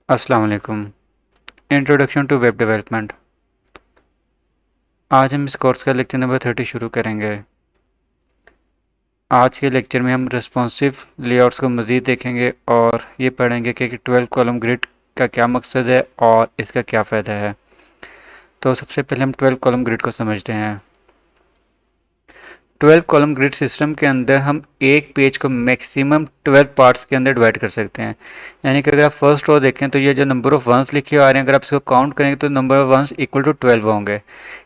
अस्सलाम वालेकुम। Introduction to web development. आज हम इस कोर्स का लेक्चर नंबर 30 शुरू करेंगे। आज के लेक्चर में हम रिस्पॉन्सिव लेआउट्स को मज़ीद देखेंगे और ये पढ़ेंगे कि 12 कॉलम ग्रिड का क्या मकसद है और इसका क्या फ़ायदा है। तो सबसे पहले हम 12 कॉलम ग्रिड को समझते हैं। 12 कॉलम ग्रिड सिस्टम के अंदर हम एक पेज को मैक्सिमम 12 पार्ट्स के अंदर डिवाइड कर सकते हैं। यानी कि अगर आप फर्स्ट रो देखें तो ये जो नंबर ऑफ़ वंस लिखे आ रहे हैं, अगर आप इसको काउंट करेंगे तो number of ones equal to 12 होंगे।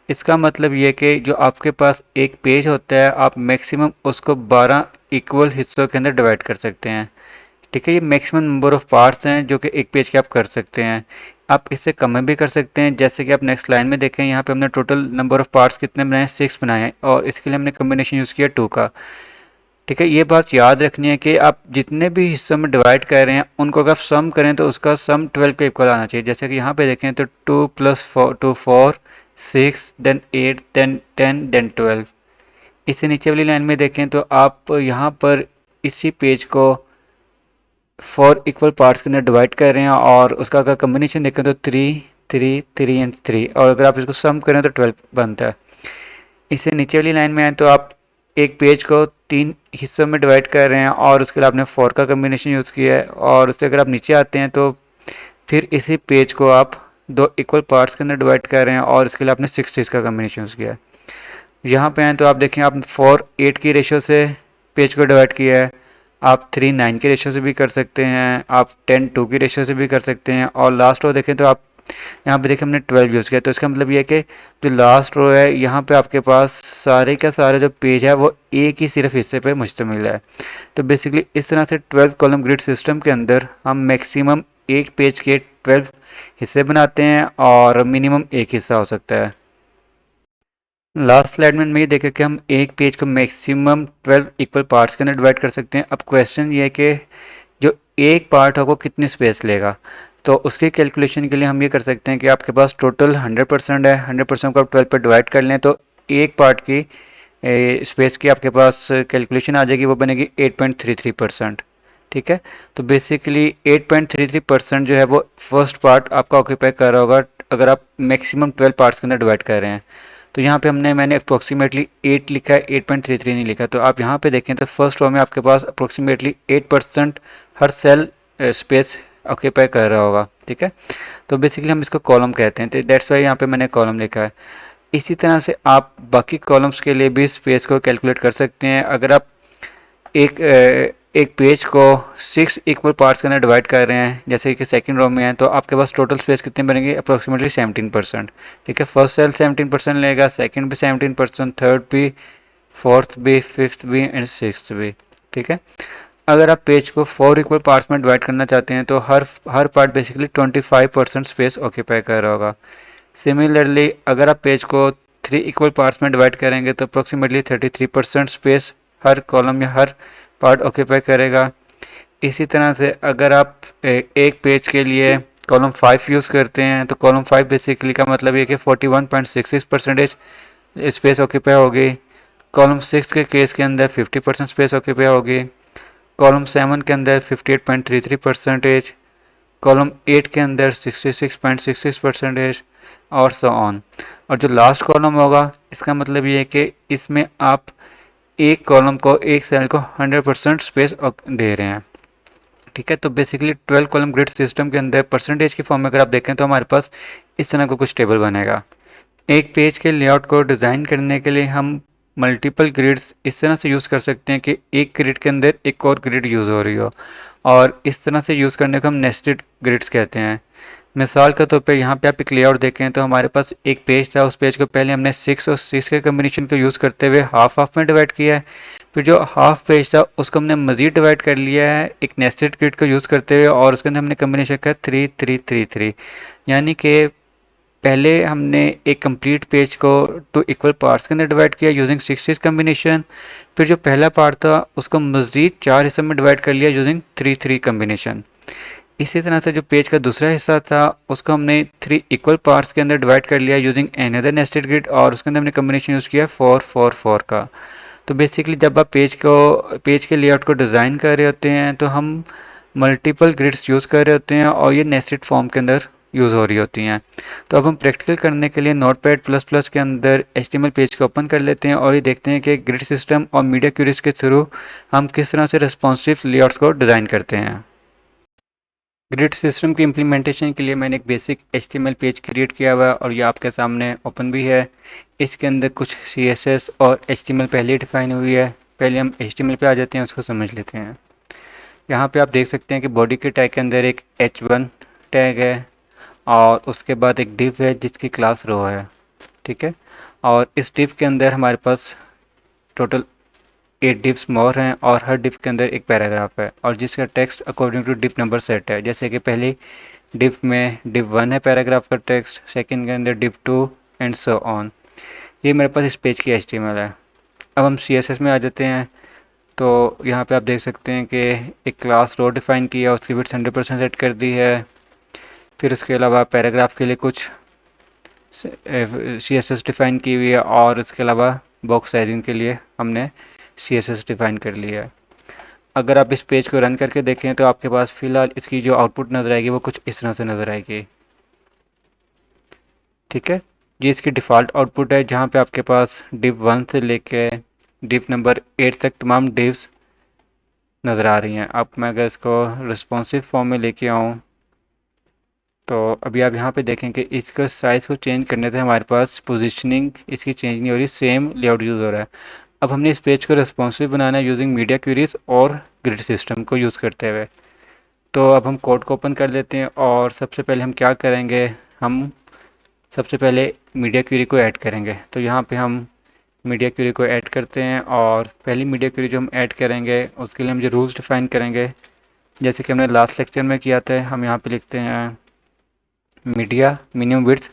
इसका मतलब ये कि जो आपके पास एक पेज होता है, आप मैक्सिमम उसको 12 इक्वल हिस्सों के अंदर डिवाइड कर सकते हैं। ठीक है, ये मैक्सिमम नंबर ऑफ़ पार्ट्स हैं जो कि एक पेज के आप कर सकते हैं। आप इससे कम में भी कर सकते हैं, जैसे कि आप नेक्स्ट लाइन में देखें, यहाँ पे हमने टोटल नंबर ऑफ़ पार्ट्स कितने बनाए हैं, 6 बनाए हैं और इसके लिए हमने कम्बिनेशन यूज़ किया 2 का। ठीक है, ये बात याद रखनी है कि आप जितने भी हिस्सों में डिवाइड कर रहे हैं उनको अगर आप सम करें तो उसका सम 12 के इक्वल आना चाहिए। जैसे कि यहाँ पे देखें तो 2 + 4 2 4 6 देन 8 देन 10 देन 12। इससे नीचे वाली लाइन में देखें तो आप यहाँ पर इसी पेज को 4 इक्वल पार्ट्स के अंदर डिवाइड कर रहे हैं और उसका अगर कम्बिनेशन देखें तो 3 3 3 एंड 3, और अगर आप इसको सम करें तो 12 बनता है। इससे नीचे वाली लाइन में आए तो आप एक पेज को 3 हिस्सों में डिवाइड कर रहे हैं और उसके लिए आपने 4 का कम्बिनेशन यूज़ किया है, और उससे अगर आप नीचे आते हैं तो फिर इसी पेज को आप 2 इक्वल पार्ट्स के अंदर डिवाइड कर रहे हैं और इसके लिए आपने 6 चीज़ का कम्बिनेशन यूज़ किया है। यहाँ पे आए तो आप देखें, आप 4 8 की रेशो से पेज को डिवाइड किया है। आप 3 9 की रेशो से भी कर सकते हैं, आप 10 2 की रेशो से भी कर सकते हैं, और लास्ट रो देखें तो आप यहाँ पे देखें हमने 12 यूज़ किया। तो इसका मतलब ये है कि जो लास्ट रो है यहाँ पे आपके पास सारे का सारा जो पेज है वो एक ही सिर्फ हिस्से पे मुश्तमिल है। तो बेसिकली इस तरह से 12 कॉलम ग्रिड सिस्टम के अंदर हम मैक्सिमम एक पेज के 12 हिस्से बनाते हैं और मिनिमम एक हिस्सा हो सकता है। लास्ट स्लाइड में ये देखा कि हम एक पेज को मैक्सिमम 12 इक्वल पार्ट्स के अंदर डिवाइड कर सकते हैं। अब क्वेश्चन ये है कि जो एक पार्ट होगा कितनी स्पेस लेगा। तो उसके कैलकुलेशन के लिए हम ये कर सकते हैं कि आपके पास टोटल 100% है, 100% को आप 12 पर डिवाइड कर लें तो एक पार्ट की स्पेस की आपके पास कैलकुलेशन आ जाएगी, वो बनेगी 8.33%। ठीक है, तो बेसिकली 8.33% जो है वो फर्स्ट पार्ट आपका ऑक्यूपाई कर रहा होगा अगर आप मैक्सिमम 12 पार्ट्स के अंदर डिवाइड कर रहे हैं। तो यहाँ पे मैंने अप्रोक्सीमेटली 8 लिखा है, 8.33 नहीं लिखा। तो आप यहाँ पे देखें तो फर्स्ट रो में आपके पास अप्रोक्सीमेटली 8% हर सेल स्पेस ऑक्यूपाई कर रहा होगा। ठीक है, तो बेसिकली हम इसको कॉलम कहते हैं, तो दैट्स वाई यहाँ पे मैंने कॉलम लिखा है। इसी तरह से आप बाकी कॉलम्स के लिए भी स्पेस को कैलकुलेट कर सकते हैं। अगर आप एक पेज को 6 इक्वल पार्ट्स के अंदर डिवाइड कर रहे हैं, जैसे कि सेकंड रो में है, तो आपके पास टोटल स्पेस कितनी बनेगी, अप्रोक्सीमेटली 17%। ठीक है, फर्स्ट सेल 17% लेगा, सेकंड भी 17%, थर्ड भी, फोर्थ भी, फिफ्थ भी एंड सिक्स्थ भी। ठीक है, अगर आप पेज को 4 इक्वल पार्ट्स में डिवाइड करना चाहते हैं तो हर पार्ट बेसिकली 25% स्पेस ऑक्यूपाई कर रहा होगा। सिमिलरली अगर आप पेज को 3 इक्वल पार्ट्स में डिवाइड करेंगे तो अप्रोक्सीमेटली 33% स्पेस हर कॉलम या हर पार्ट ऑक्यूपाई करेगा। इसी तरह से अगर आप एक पेज के लिए कॉलम 5 यूज़ करते हैं तो कॉलम 5 बेसिकली का मतलब ये कि 41.66% स्पेस ऑक्यूपाई होगी। कॉलम 6 के केस के अंदर 50% स्पेस ऑक्यूपाई होगी। कॉलम 7 के अंदर 58.33%, कॉलम 8 के अंदर 66.66% और सो ऑन। और जो लास्ट कॉलम होगा इसका मतलब ये है कि इसमें आप एक कॉलम को, एक सेल को 100% स्पेस दे रहे हैं। ठीक है, तो बेसिकली 12 कॉलम ग्रिड सिस्टम के अंदर परसेंटेज की फॉर्म में अगर आप देखें तो हमारे पास इस तरह का कुछ टेबल बनेगा। एक पेज के लेआउट को डिज़ाइन करने के लिए हम मल्टीपल ग्रिड्स इस तरह से यूज़ कर सकते हैं कि एक ग्रिड के अंदर एक और ग्रिड यूज़ हो रही हो, और इस तरह से यूज़ करने को हम नेस्टेड ग्रिड्स कहते हैं। मिसाल के तौर पे यहाँ पे आप एक लेआउट देखें तो हमारे पास एक पेज था, उस पेज को पहले हमने 6 और 6 के कम्बिनेशन को यूज़ करते हुए हाफ हाफ में डिवाइड किया है। फिर जो हाफ पेज था उसको हमने मज़ीद डिवाइड कर लिया है एक नेस्टेड ग्रिड को यूज़ करते हुए, और उसके अंदर हमने कम्बिनेशन का 3 3 3 3, यानी कि पहले हमने एक कंप्लीट पेज को 2 इक्वल पार्ट्स के अंदर डिवाइड किया यूजिंग 6 कम्बिनेशन। फिर जो पहला पार्ट था उसको मज़ीद 4 हिस्सों में डिवाइड कर लिया यूजिंग 3 3 कम्बिनेशन। इसी तरह से जो पेज का दूसरा हिस्सा था उसको हमने 3 इक्वल पार्ट्स के अंदर डिवाइड कर लिया यूजिंग अनदर नेस्टेड ग्रिड, और उसके अंदर हमने कम्बिनेशन यूज़ किया 4 4 4 का। तो बेसिकली जब आप पेज के लेआउट को डिज़ाइन कर रहे होते हैं तो हम मल्टीपल ग्रिड्स यूज़ कर रहे होते हैं और ये नेस्टेड फॉर्म के अंदर यूज़ हो रही होती हैं। तो अब हम प्रैक्टिकल करने के लिए नोटपैड प्लस प्लस के अंदर HTML पेज को ओपन कर लेते हैं और ये देखते हैं कि ग्रिड सिस्टम और मीडिया क्यूरीज के थ्रू हम किस तरह से रिस्पॉन्सिव लेआउट्स को डिज़ाइन करते हैं। ग्रिड सिस्टम की इम्प्लीमेंटेशन के लिए मैंने एक बेसिक HTML पेज क्रिएट किया हुआ है और ये आपके सामने ओपन भी है। इसके अंदर कुछ CSS और HTML पहले ही डिफाइन हुई है। पहले हम HTML पे आ जाते हैं, उसको समझ लेते हैं। यहाँ पे आप देख सकते हैं कि बॉडी के टैग के अंदर एक H1 टैग है और उसके बाद एक div है जिसकी क्लास रो है, ठीक है। और इस div के अंदर हमारे पास टोटल 8 डिव्स मोर हैं और हर डिव के अंदर एक पैराग्राफ है और जिसका text according to div number set है। जैसे कि पहली डिव में div 1 है पैराग्राफ का टेक्स्ट, सेकंड के अंदर div 2 एंड सो ऑन। ये मेरे पास इस पेज की HTML है। अब हम CSS में आ जाते हैं। तो यहाँ पे आप देख सकते हैं कि एक क्लास रो डिफाइन की है, उसकी विड्थ 100% सेट कर दी है। फिर उसके अलावा पैराग्राफ के लिए कुछ CSS डिफाइन की हुई है और इसके अलावा बॉक्स साइजिंग के लिए हमने CSS डिफाइन कर लिया है। अगर आप इस पेज को रन करके देखें तो आपके पास फ़िलहाल इसकी जो आउटपुट नज़र आएगी वो कुछ इस तरह से नज़र आएगी, ठीक है। ये इसकी डिफ़ॉल्ट आउटपुट है जहाँ पे आपके पास div 1 से लेके div नंबर 8 तक तमाम divs नज़र आ रही हैं। अब मैं अगर इसको रिस्पॉन्सिव फॉर्म में लेके आऊँ तो अभी आप यहाँ पे देखें कि इसका साइज़ को चेंज करने से हमारे पास पोजीशनिंग इसकी चेंज नहीं हो रही, सेम लेआउट यूज़ हो रहा है। अब हमने इस पेज को रिस्पॉन्सिव बनाना है यूजिंग मीडिया क्वेरीज और ग्रिड सिस्टम को यूज़ करते हुए। तो अब हम कोड को ओपन कर लेते हैं और सबसे पहले हम क्या करेंगे, हम सबसे पहले मीडिया क्वेरी को ऐड करेंगे। तो यहाँ पे हम मीडिया क्वेरी को ऐड करते हैं और पहली मीडिया क्वेरी जो हम ऐड करेंगे उसके लिए हम जो रूल्स डिफाइन करेंगे जैसे कि हमने लास्ट लेक्चर में किया था। हम यहाँ पे लिखते हैं मीडिया मिनिमम विड्थ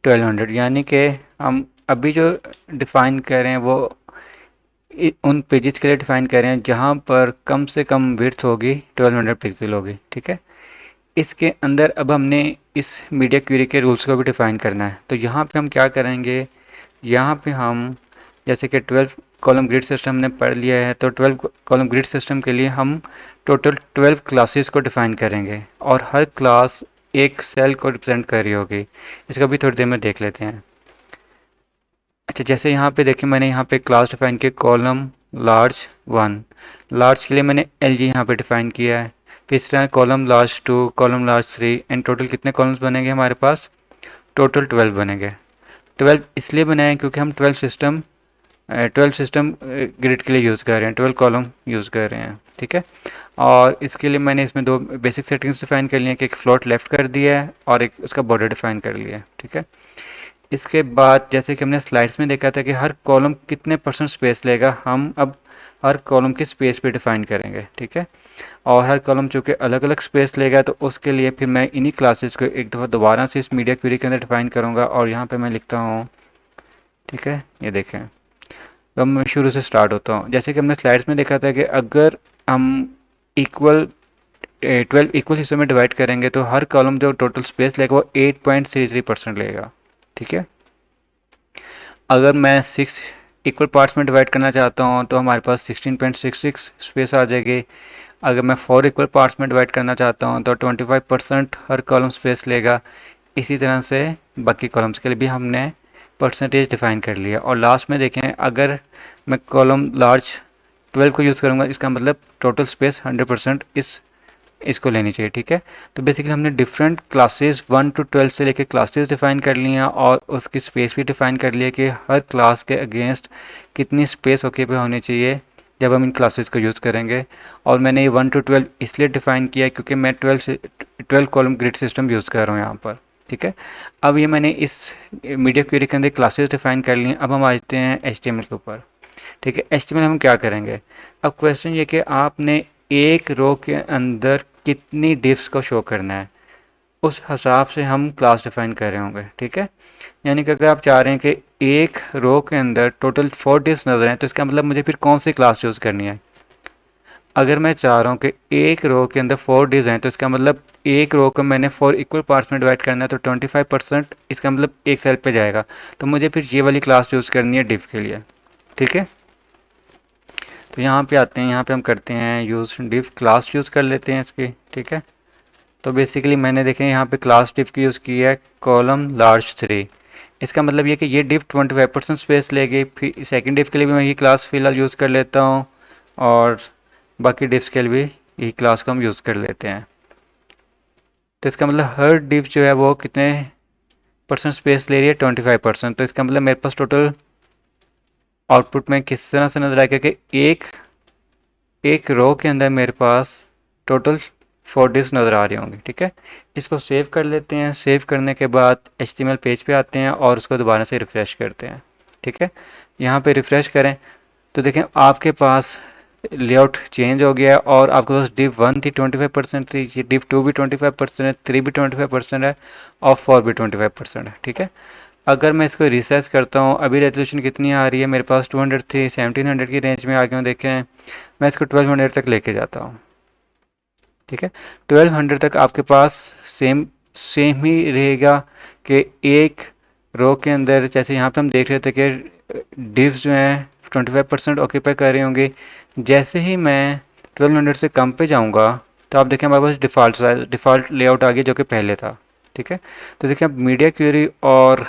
1200, यानी कि हम अभी जो डिफ़ाइन कर रहे हैं वो उन पेजेस के लिए डिफ़ाइन कर रहे हैं जहाँ पर कम से कम विड्थ होगी 1200 पिक्सल होगी, ठीक है। इसके अंदर अब हमने इस मीडिया क्वेरी के रूल्स को भी डिफ़ाइन करना है। तो यहाँ पे हम क्या करेंगे, यहाँ पे हम जैसे कि 12 कॉलम ग्रिड सिस्टम हमने पढ़ लिया है तो 12 कॉलम ग्रिड सिस्टम के लिए हम टोटल 12 क्लासेस को डिफ़ाइन करेंगे और हर क्लास एक सेल को रिप्रेजेंट कर रही होगी। इसका भी थोड़ी देर में देख लेते हैं। अच्छा, जैसे यहाँ पे देखिए मैंने यहाँ पे क्लास डिफाइन किया कॉलम लार्ज 1, लार्ज के लिए मैंने LG यहाँ पे डिफाइन किया है। फिर इस तरह column large 2, column large 3 and total कितने कॉलम्स बनेंगे हमारे पास, टोटल 12 बनेंगे। 12 इसलिए बनाए क्योंकि हम 12 सिस्टम ग्रिड के लिए यूज़ कर रहे हैं, 12 कॉलम यूज़ कर रहे हैं, ठीक है। और इसके लिए मैंने इसमें दो बेसिक सेटिंग्स डिफाइन कर लिए हैं कि एक फ्लोट लेफ्ट कर दिया है और एक उसका बॉर्डर डिफाइन कर लिया है, ठीक है। इसके बाद जैसे कि हमने स्लाइड्स में देखा था कि हर कॉलम कितने % स्पेस लेगा, हम अब हर कॉलम की स्पेस पे डिफाइन करेंगे, ठीक है। और हर कॉलम चूँकि अलग अलग स्पेस लेगा तो उसके लिए फिर मैं इन्हीं क्लासेस को एक दफ़ा दोबारा से इस मीडिया क्वेरी के अंदर डिफाइन करूँगा और यहाँ पे मैं लिखता हूँ, ठीक है। ये देखें, अब मैं शुरू से स्टार्ट होता हूँ। जैसे कि हमने स्लाइड्स में देखा था कि अगर हम इक्वल 12 इक्वल हिस्सों में डिवाइड करेंगे तो हर कॉलम जो टोटल स्पेस लेगा वो 8.33% लेगा, ठीक है। अगर मैं 6 इक्वल पार्ट्स में डिवाइड करना चाहता हूँ तो हमारे पास 16.66 स्पेस आ जाएगी। अगर मैं 4 इक्वल पार्ट्स में डिवाइड करना चाहता हूँ तो 25% हर कॉलम स्पेस लेगा। इसी तरह से बाकी कॉलम्स के लिए भी हमने परसेंटेज डिफाइन कर लिया। और लास्ट में देखें, अगर मैं कॉलम लार्ज 12 को यूज़ करूँगा इसका मतलब टोटल स्पेस 100% इसको लेनी चाहिए, ठीक है। तो बेसिकली हमने डिफरेंट क्लासेस 1 to 12 से लेके क्लासेस डिफाइन कर लिए हैं और उसकी स्पेस भी डिफाइन कर लिया कि हर क्लास के अगेंस्ट कितनी स्पेस ऑक्यूपाई होनी चाहिए जब हम इन क्लासेस को यूज़ करेंगे। और मैंने ये 1 to 12 इसलिए डिफाइन किया क्योंकि मैं 12 कॉलम ग्रिड सिस्टम यूज़ कर रहा हूँ यहाँ पर, ठीक है। अब ये मैंने इस मीडिया क्वेरी के अंदर क्लासेस डिफाइन कर लिए। अब हम आ जाते हैं HTML के ऊपर, ठीक है। HTML हम क्या करेंगे, अब क्वेश्चन ये कि आपने एक रो के अंदर कितनी डिव्स को शो करना है, उस हिसाब से हम क्लास डिफाइन कर रहे होंगे, ठीक है। यानी कि अगर आप चाह रहे हैं कि एक रो के अंदर टोटल 4 डिव्स नजर हैं तो इसका मतलब मुझे फिर कौन सी क्लास यूज़ करनी है। अगर मैं चाह रहा हूँ कि एक रो के अंदर 4 डिव्स हैं तो इसका मतलब एक रो को मैंने 4 इक्वल पार्ट्स में डिवाइड करना है तो 25% इसका मतलब एक सेल पे जाएगा। तो मुझे फिर ये वाली क्लास यूज़ करनी है डिव के लिए, ठीक है। तो यहाँ पे आते हैं, यहाँ पे हम करते हैं यूज़ डिव क्लास यूज़ कर लेते हैं इसकी, ठीक है। तो बेसिकली मैंने देखें यहाँ पे क्लास डिव की यूज़ की है कॉलम लार्ज 3। इसका मतलब ये कि ये डिव 25% स्पेस लेगी। फिर सेकंड डिव के लिए भी मैं यही क्लास फिलहाल यूज़ कर लेता हूँ, और बाकी डिव्स के लिए भी यही क्लास को हम यूज़ कर लेते हैं। तो इसका मतलब हर डिव जो है वो कितने परसेंट स्पेस ले रही है, 25%। तो इसका मतलब मेरे पास टोटल आउटपुट में किस तरह से नजर आएगा कि एक रो के अंदर मेरे पास टोटल 4 डिव्स नज़र आ रहे होंगे, ठीक है। इसको सेव कर लेते हैं। सेव करने के बाद HTML पेज पे आते हैं और उसको दोबारा से रिफ़्रेश करते हैं, ठीक है। यहाँ पे रिफ़्रेश करें तो देखें आपके पास लेआउट चेंज हो गया है, और आपके पास div 1 थी 25% थी, ये div 2 भी 25% है, 3 भी 25% है, और 4 भी 25% है, ठीक है। अगर मैं इसको रिसर्च करता हूँ, अभी रेजोल्यूशन कितनी आ रही है मेरे पास, 200 थी, 1700 की रेंज में आ गया हूँ। देखें मैं इसको 1200 तक लेके जाता हूँ, ठीक है। 1200 तक आपके पास सेम ही रहेगा कि एक रो के अंदर, जैसे यहाँ पे हम देख रहे थे कि डिव्स जो हैं 25% ऑक्यूपाई कर रहे होंगे। जैसे ही मैं 1200 से कम पे जाऊँगा तो आप देखें हमारे पास डिफ़ॉल्ट लेआउट आ गया जो कि पहले था, ठीक है। तो देखिए अब मीडिया क्वेरी और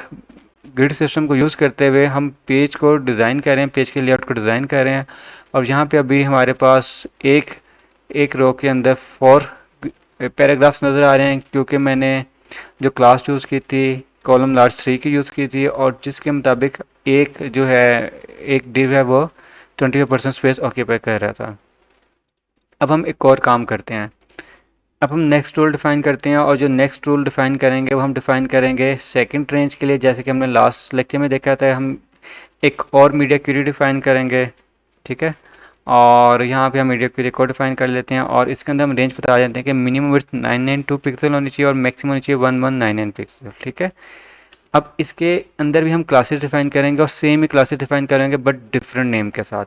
ग्रिड सिस्टम को यूज़ करते हुए हम पेज को डिज़ाइन कर रहे हैं, पेज के लेआउट को डिज़ाइन कर रहे हैं। और यहाँ पे अभी हमारे पास एक रो के अंदर 4 पैराग्राफ्स नज़र आ रहे हैं, क्योंकि मैंने जो क्लास यूज़ की थी कॉलम लार्ज 3 की यूज़ की थी, और जिसके मुताबिक एक जो है एक डिव है वो 25% स्पेस ऑक्यूपाई कर रहा था। अब हम एक और काम करते हैं। अब हम नेक्स्ट रूल डिफ़ाइन करते हैं, और जो नेक्स्ट रूल डिफ़ाइन करेंगे वो हम डिफ़ाइन करेंगे सेकंड रेंज के लिए। जैसे कि हमने लास्ट लेक्चर में देखा था, हम एक और मीडिया क्वेरी डिफ़ाइन करेंगे, ठीक है। और यहाँ पे हम मीडिया क्वेरी को डिफ़ाइन कर लेते हैं, और इसके अंदर हम रेंज बता देते हैं कि मिनिमम विड्थ 992 पिक्सल होनी चाहिए और मैक्सिमम होनी चाहिए 1199 पिक्सल, ठीक है। अब इसके अंदर भी हम क्लासेस डिफ़ाइन करेंगे, और सेम ही क्लासेस डिफ़ाइन करेंगे बट डिफरेंट नेम के साथ।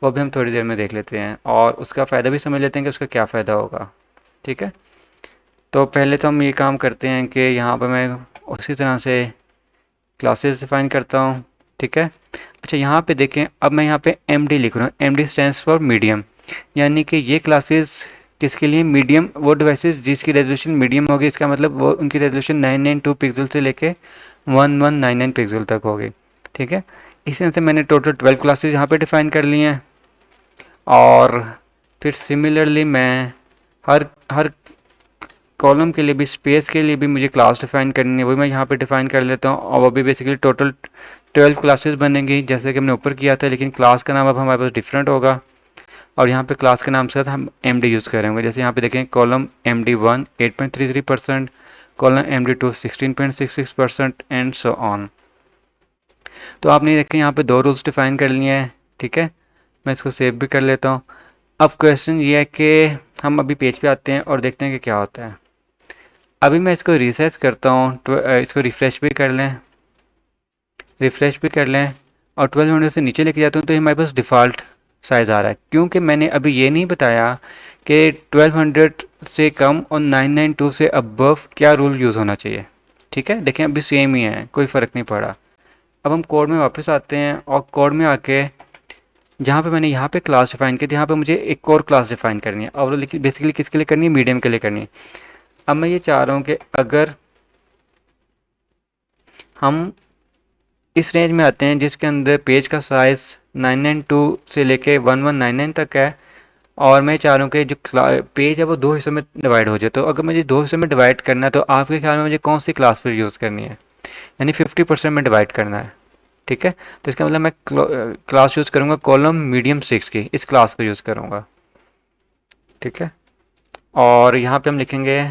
वो भी हम थोड़ी देर में देख लेते हैं, और उसका फ़ायदा भी समझ लेते हैं कि उसका क्या फ़ायदा होगा, ठीक है। तो पहले तो हम ये काम करते हैं कि यहाँ पर मैं उसी तरह से क्लासेस डिफ़ाइन करता हूँ, ठीक है। अच्छा यहाँ पे देखें, अब मैं यहाँ पे MD लिख रहा हूँ। MD स्टैंड्स फॉर मीडियम, यानी कि ये क्लासेस किसके लिए, मीडियम, वो डिवाइसेस जिसकी रेजोल्यूशन मीडियम होगी। इसका मतलब वो उनकी रेजोल्यूशन 992 पिक्सल से लेके 1199 पिक्सल तक होगी, ठीक है। इसी तरह से मैंने टोटल 12 क्लासेस यहाँ पे डिफ़ाइन कर ली हैं, और फिर सिमिलरली मैं हर हर कॉलम के लिए भी, स्पेस के लिए भी मुझे क्लास डिफ़ाइन करनी है, वही मैं यहाँ पे डिफ़ाइन कर लेता हूँ। और वो भी बेसिकली टोटल 12 क्लासेस बनेंगी जैसे कि हमने ऊपर किया था, लेकिन क्लास का नाम अब हमारे पास डिफरेंट होगा। और यहाँ पे क्लास के नाम के साथ हम MD यूज़ करेंगे। जैसे यहाँ पे देखें column MD1 8.33%, column MD2 16.66%, and so on. तो आपने देखें यहाँ पे 2 रूल्स डिफ़ाइन कर लिए हैं, ठीक है। मैं इसको सेव भी कर लेता हूँ। अब क्वेश्चन ये है कि हम अभी पेज पे आते हैं और देखते हैं कि क्या होता है। अभी मैं इसको रिसर्च करता हूँ, इसको रिफ़्रेश भी कर लें, और 1200 से नीचे लेके जाता हूँ तो ये हमारे पास डिफ़ॉल्ट साइज़ आ रहा है, क्योंकि मैंने अभी ये नहीं बताया कि 1200 से कम और 992 से अबव क्या रूल यूज़ होना चाहिए, ठीक है। देखें अभी सेम ही है, कोई फ़र्क नहीं पड़ा। अब हम कोड में वापस आते हैं, और कोड में आके जहाँ पे मैंने यहाँ पे क्लास डिफ़ाइन की थी, यहाँ पे मुझे एक और क्लास डिफ़ाइन करनी है, और बेसिकली किसके लिए करनी है, मीडियम के लिए करनी है। अब मैं ये चाह रहा हूँ कि अगर हम इस रेंज में आते हैं जिसके अंदर पेज का साइज़ 992 से लेके 1199 तक है, और मैं चाह रहा हूँ कि जो पेज है वो 2 हिस्सों में डिवाइड हो जाए। तो अगर मुझे 2 हिस्सों में डिवाइड करना है तो आपके ख्याल में मुझे कौन सी क्लास फिर यूज़ करनी है, यानी 50% में डिवाइड करना है, ठीक है। तो इसका मतलब मैं क्लास यूज़ करूँगा कॉलम मीडियम 6 की, इस क्लास को यूज़ करूँगा, ठीक है। और यहाँ पे हम लिखेंगे,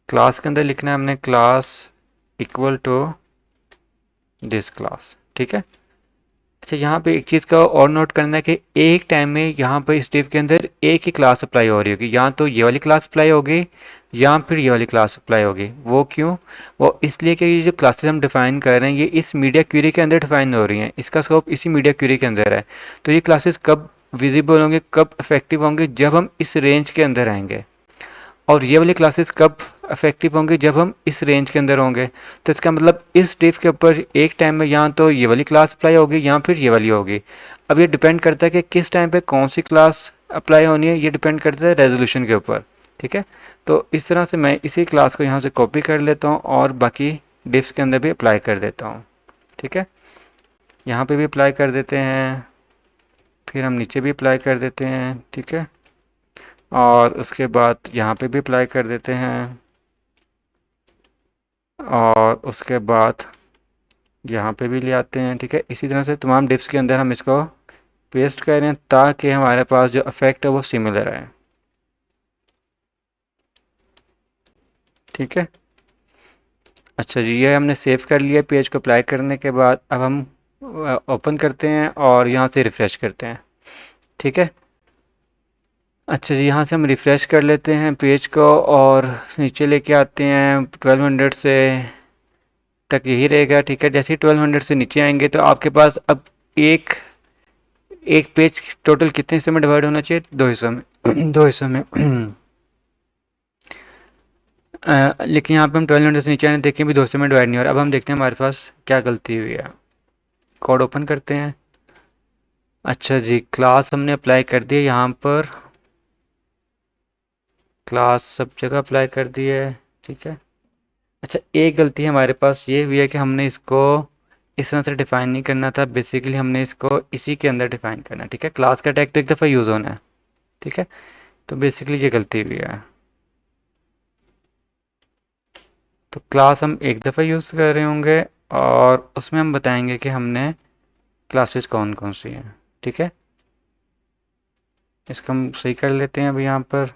क्लास के अंदर लिखना है हमने class equal to this class, ठीक है। अच्छा यहाँ पे एक चीज़ का और नोट करना है कि एक टाइम में यहाँ पर इस डिव के अंदर एक ही क्लास अप्लाई हो रही होगी, या तो ये वाली क्लास अप्लाई होगी या फिर ये वाली क्लास अप्लाई होगी। वो क्यों, वो इसलिए कि ये जो क्लासेस हम डिफ़ाइन कर रहे हैं ये इस मीडिया क्वेरी के अंदर डिफ़ाइन हो रही हैं, इसका स्कोप इसी मीडिया क्वेरी के अंदर है। तो ये क्लासेस कब विजिबल होंगे, कब इफेक्टिव होंगे, जब हम इस रेंज के अंदर आएंगे। और ये वाली क्लासेस कब इफेक्टिव होंगी, जब हम इस रेंज के अंदर होंगे। तो इसका मतलब इस डिफ के ऊपर एक टाइम में या तो ये वाली क्लास अप्लाई होगी या फिर ये वाली होगी। अब ये डिपेंड करता है कि किस टाइम पे कौन सी क्लास अप्लाई होनी है, ये डिपेंड करता है रेजोल्यूशन के ऊपर। ठीक है, तो इस तरह से मैं इसी क्लास को यहाँ से कॉपी कर लेता हूँ और बाकी डिफ्स के अंदर भी अप्लाई कर देता हूँ। ठीक है, यहाँ पे भी अप्लाई कर देते हैं, फिर हम नीचे भी अप्लाई कर देते हैं। ठीक है, और उसके बाद यहाँ पे भी अप्लाई कर देते हैं, और उसके बाद यहाँ पे भी ले आते हैं। ठीक है, इसी तरह से तमाम डिप्स के अंदर हम इसको पेस्ट करें ताकि हमारे पास जो इफेक्ट है वो सिमिलर आए। ठीक है, अच्छा जी, ये हमने सेव कर लिया पेज को अप्लाई करने के बाद। अब हम ओपन करते हैं और यहाँ से रिफ़्रेश करते हैं। ठीक है, अच्छा जी, यहाँ से हम रिफ़्रेश कर लेते हैं पेज को और नीचे लेके आते हैं 1200 से तक यही रहेगा। ठीक है, जैसे ही 1200 से नीचे आएंगे तो आपके पास अब एक एक पेज टोटल कितने हिस्से में डिवाइड होना चाहिए, 2 हिस्सों में। 2 हिस्सों में लेकिन यहाँ पे हम 1200 से नीचे आने देखें भी 2 हिस्सों में डिवाइड नहीं हो रहा। अब हम देखते हैं हमारे पास क्या गलती हुई है। कोड ओपन करते हैं। अच्छा जी, क्लास हमने अप्लाई कर दी है, यहाँ पर क्लास सब जगह अप्लाई कर दी है। ठीक है, अच्छा एक गलती हमारे पास ये हुई है कि हमने इसको इस तरह से डिफाइन नहीं करना था। बेसिकली हमने इसको इसी के अंदर डिफाइन करना है। ठीक है, क्लास का टैग तो एक दफ़ा यूज़ होना है। ठीक है, तो बेसिकली ये गलती हुई है। तो क्लास हम एक दफ़ा यूज़ कर रहे होंगे और उसमें हम बताएंगे कि हमने क्लासेस कौन कौन सी हैं। ठीक है, इसको हम सही कर लेते हैं अभी यहाँ पर।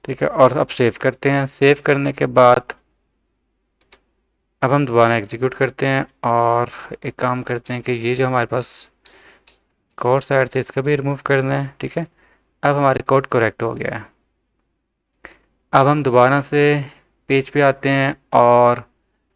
ठीक है, और अब सेव करते हैं। सेव करने के बाद अब हम दोबारा एग्जीक्यूट करते हैं और एक काम करते हैं कि ये जो हमारे पास कोड साइड से इसका भी रिमूव करना है। ठीक है, अब हमारे कोड करेक्ट हो गया है। अब हम दोबारा से पेज पे आते हैं और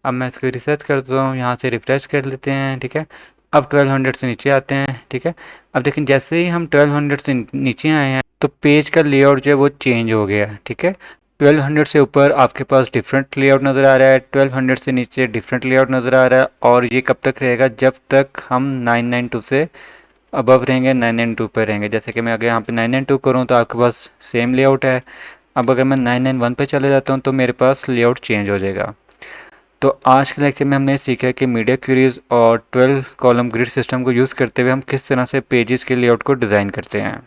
अब मैं इसको रिसर्च करता हूँ, यहाँ से रिफ़्रेश कर लेते हैं। ठीक है, अब 1200 से नीचे आते हैं। ठीक है, अब लेकिन जैसे ही हम 1200 से नीचे आए हैं तो पेज का लेआउट जो है वो चेंज हो गया है। ठीक है, 1200 से ऊपर आपके पास डिफरेंट लेआउट नज़र आ रहा है, 1200 से नीचे डिफरेंट लेआउट नज़र आ रहा है। और ये कब तक रहेगा, जब तक हम 992 से अबव रहेंगे, 992 पर रहेंगे। जैसे कि मैं अगर यहाँ पे 992 करूँ तो आपके पास सेम लेआउट है। अब अगर मैं 991 पे चले जाता हूँ तो मेरे पास लेआउट चेंज हो जाएगा। तो आज के लेक्चर में हमने सीखा कि मीडिया क्वेरीज और 12 कॉलम ग्रिड सिस्टम को यूज़ करते हुए हम किस तरह से पेजेस के लेआउट को डिज़ाइन करते हैं।